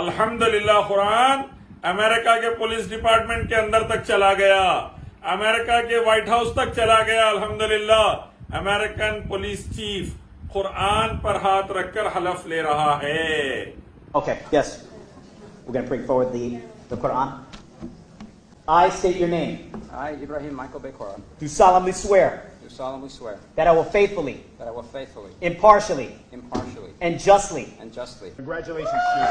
अल्हम्दुलिल्लाह कुरान अमेरिका के police department के अंदर तक चला गया, अमेरिका के व्हाइट हाउस तक चला गया। अल्हम्दुलिल्लाह अमेरिकन पुलिस चीफ कुरान पर हाथ रखकर हलफ ले रहा है। Okay, yes. We're going to bring forward the Quran. I state your name. I, Ibrahim Michael Bekora, Do solemnly swear do solemnly swear that I will faithfully, that I will faithfully, impartially, impartially, and justly. and justly Congratulations, Chief.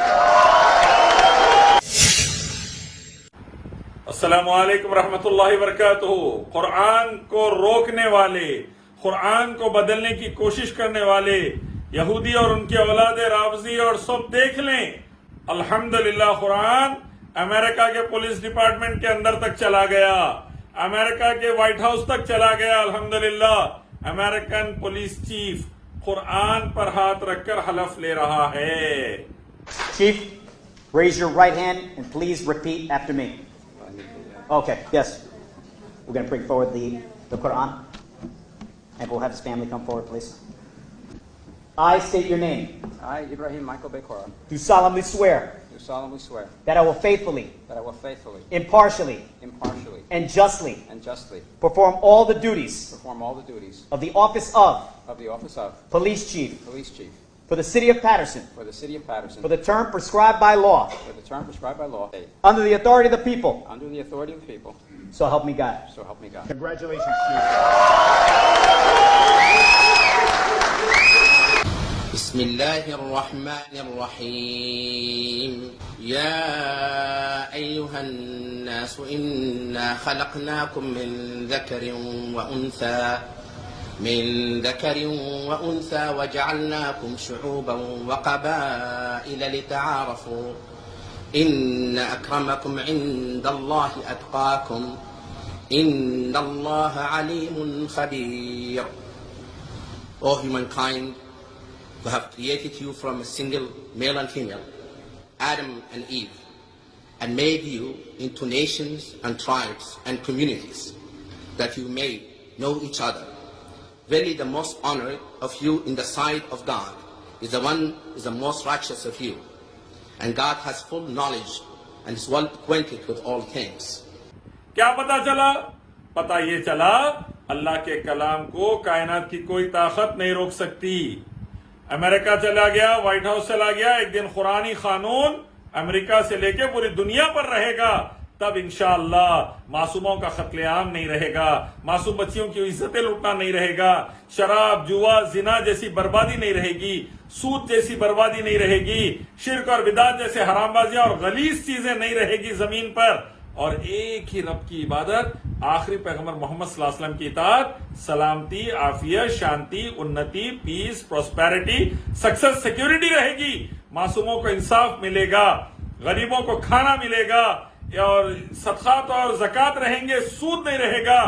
अस्सलामु अलैकुम रहमतुल्लाहि वबरकातुहू। कुरान को रोकने वाले, कुरान को बदलने की कोशिश करने वाले यहूदी और उनके औलाद रावजी और सब देख लें, अल्हम्दुलिल्लाह कुरान अमेरिका के पुलिस डिपार्टमेंट के अंदर तक चला गया, अमेरिका के व्हाइट हाउस तक चला गया। अल्हम्दुलिल्लाह अमेरिकन पुलिस चीफ कुरान पर हाथ रखकर हलफ ले रहा है। Chief, raise your right hand and please repeat after me. Okay, yes. We're going to bring forward the Quran. And we'll have his family come forward, please. I state your name. I, Ibrahim Michael Bekora, Do solemnly swear do solemnly swear that I will faithfully, that I will faithfully, impartially, impartially, and justly and justly perform all the duties perform all the duties of the office of of the office of Police Chief Police Chief for the City of Patterson for the City of Patterson for the term prescribed by law, for the term prescribed by law, under the authority of the people. under the authority of the people, So help me God. so help me God. Congratulations, Chief. بسم الله الرحمن الرحيم يا أيها الناس إنا خلقناكم من ذكر وأنثى وجعلناكم شعوبا وقبائل لتعارفوا إن أكرمكم عند الله أتقاكم إن الله عليم خبير. O humankind, who have created you from a single male and female, Adam and Eve, and made you into nations and tribes and communities, that you may know each other. Verily the most honored of you in the sight of God is the one who is the most righteous of you. And God has full knowledge and is well acquainted with all things. क्या पता चला? पता ये चला अल्लाह के कलाम को कायनात की कोई ताकत नहीं रोक सकती। अमेरिका चला गया, व्हाइट हाउस चला गया, एक दिन कुरानी कानून अमेरिका से लेके पूरी दुनिया पर रहेगा, तब इंशाअल्लाह मासूमों का कत्लेआम नहीं रहेगा, मासूम बच्चियों की इज्जतें लूटना नहीं रहेगा, शराब, जुआ, जिना जैसी बर्बादी नहीं रहेगी, सूद जैसी बर्बादी नहीं रहेगी, शिर्क और बिदात जैसे हरामबाजियां और गलीज चीजें नहीं रहेगी जमीन पर, और एक ही रब की इबादत, आखिरी पैगंबर मोहम्मद सल्लल्लाहु अलैहि वसल्लम की इताअत, सलामती, आफियत, शांति, उन्नति, पीस, प्रोस्पेरिटी, सक्सेस, सिक्योरिटी रहेगी। मासूमों को इंसाफ मिलेगा, गरीबों को खाना मिलेगा, और सदकात और ज़कात रहेंगे, सूद नहीं रहेगा,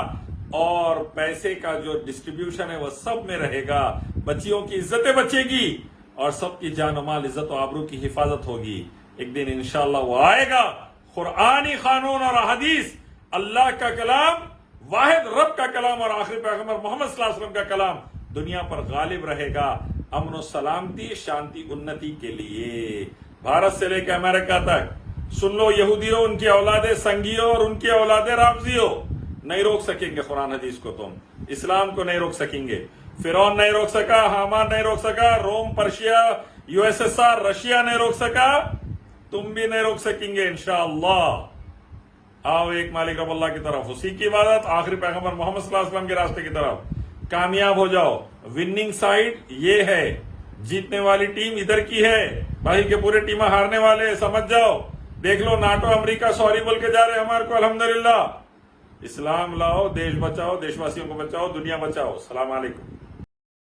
और पैसे का जो डिस्ट्रीब्यूशन है वह सब में रहेगा। बच्चियों की इज्जतें बचेगी और सबकी जान माल, इज्जत और आबरू की हिफाजत होगी। एक दिन इंशाअल्लाह वो आएगा। कुरानी कानून और हदीस, अल्लाह का कलाम, वाहिद रब का कलाम और आखिरी पैगंबर मोहम्मद सल्लल्लाहु अलैहि वसल्लम का कलाम दुनिया पर गालिब रहेगा, अमन और सलामती, शांति, उन्नति के लिए। भारत से लेकर अमेरिका तक सुन लो, यहूदियों, उनकी औलादे संगियों और उनकी औलादे रावजियों, नहीं रोक सकेंगे कुरान हदीस को। तुम इस्लाम को नहीं रोक सकेंगे। फिरौन नहीं रोक सका, हामान नहीं रोक सका, रोम, पर्शिया, यूएसएसआर, रशिया नहीं रोक सका, तुम भी नहीं रोक सकेंगे इंशाअल्लाह। आओ एक मालिक रब अल्लाह की तरफ, उसी की इबादत, आखिरी पैगंबर मोहम्मद सल्लल्लाहु अलैहि वसल्लम के रास्ते की तरफ। कामयाब हो जाओ। विनिंग साइड ये है, जीतने वाली टीम इधर की है, बाकी के पूरे टीम हारने वाले, समझ जाओ। देख लो, नाटो अमेरिका सॉरी बोल के जा रहे हमारे को। अल्हम्दुलिल्लाह, इस्लाम लाओ, देश बचाओ, देशवासियों को बचाओ, दुनिया बचाओ। सलाम अलैकुम।